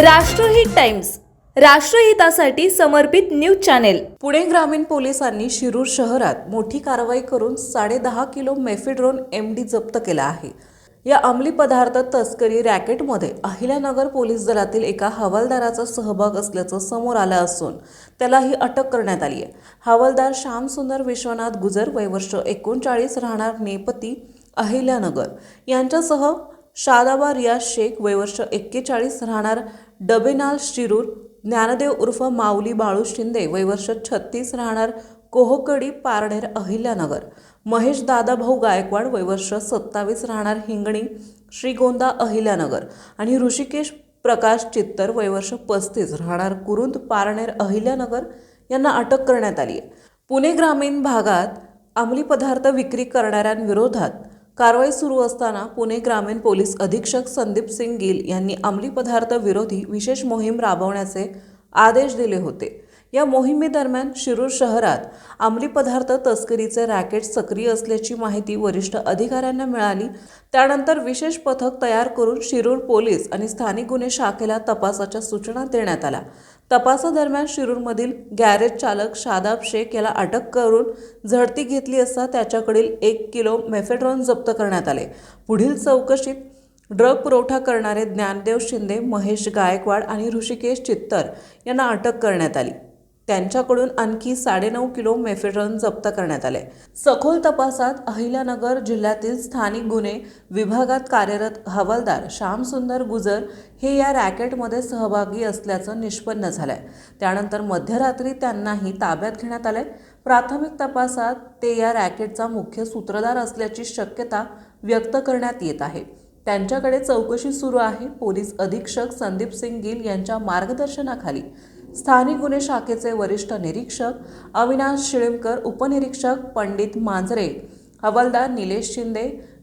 राष्ट्रहित टाइम्स, राष्ट्रहितासाठी समर्पित news channel. Pune ग्रामीण पोलिसांनी शिरूर शहरात मोठी कारवाई करून 10.5 किलो मेफेड्रोन एमडी जप्त केला आहे। या अंमली पदार्थ तस्करी रॅकेटमध्ये अहिल्यानगर पोलीस दलातील एका हवालदाराचा सहभाग असल्याचं समोर आलं असून त्यालाही अटक करण्यात आली आहे। हवालदार श्यामसुंदर विश्वनाथ गुजर वय वर्ष 39 राहणार नेपती अहिल्यानगर यांच्यासह शादाबा रियाज शेख वय वर्ष 41 राहणार डबेनाल शिरूर, ज्ञानदेव उर्फ माऊली बाळू शिंदे वय वर्ष 36 राहणार कोहकडी पारनेर अहिल्यानगर, महेश दादाभाऊ गायकवाड वय वर्ष 27 राहणार हिंगणी श्रीगोंदा अहिल्यानगर आणि ऋषिकेश प्रकाश चित्तर वय वर्ष 35 राहणार कुरुंद पारनेर अहिल्यानगर यांना अटक करण्यात आली आहे। पुणे ग्रामीण भागात अंमली पदार्थ विक्री करणाऱ्यांविरोधात कारवाई सुरू असताना पुणे ग्रामीण पोलीस अधीक्षक संदीप सिंग गिल यांनी अंमली पदार्थ विरोधी विशेष मोहीम राबवण्याचे आदेश दिले होते। या मोहिमेदरम्यान शिरूर शहरात अंमली पदार्थ तस्करीचे रॅकेट सक्रिय असल्याची माहिती वरिष्ठ अधिकाऱ्यांना मिळाली। त्यानंतर विशेष पथक तयार करून शिरूर पोलीस आणि स्थानिक गुन्हे शाखेला तपासाच्या सूचना देण्यात आल्या। तपासादरम्यान शिरूरमधील गॅरेज चालक शादाब शेख याला अटक करून झडती घेतली असता त्याच्याकडील 1 किलो मेफेड्रोन जप्त करण्यात आले। पुढील चौकशीत ड्रग पुरवठा करणारे ज्ञानदेव शिंदे, महेश गायकवाड आणि ऋषिकेश चित्तर यांना अटक करण्यात आली। त्यांच्याकडून आणखी 9.5 किलो मेफेड्रोन जप्त करण्यात आले। सखोल तपासात अहिल्यानगर जिल्ह्यातील स्थानिक गुन्हे विभागात कार्यरत हवालदार श्यामसुंदर गुजर हे या रॅकेटमध्ये सहभागी असल्याचं निष्पन्न झालंय। त्यानंतर मध्यरात्री त्यांनाही ताब्यात घेण्यात आले। प्राथमिक तपासात ते या रॅकेटचा मुख्य सूत्रधार असल्याची शक्यता व्यक्त करण्यात येत आहे। त्यांच्याकडे चौकशी सुरू आहे। पोलीस अधीक्षक संदीप सिंग गिल यांच्या मार्गदर्शनाखाली स्थानिक गुन्हे शाखेचे वरिष्ठ निरीक्षक अविनाश शिळीमकर, उपनिरीक्षक पंडित मांजरे, हवालदार निलेश शिंदे,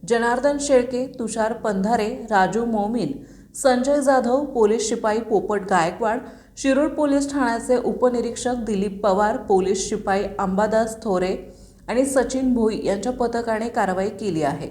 जनार्दन शेळके, तुषार पंधारे, राजू मोमीन, संजय जाधव, पोलीस शिपाई पोपट गायकवाड, शिरूर पोलीस ठाण्याचे उपनिरीक्षक दिलीप पवार, पोलीस शिपाई अंबादास थोरे आणि सचिन भोई यांच्या पथकाने कारवाई केली आहे।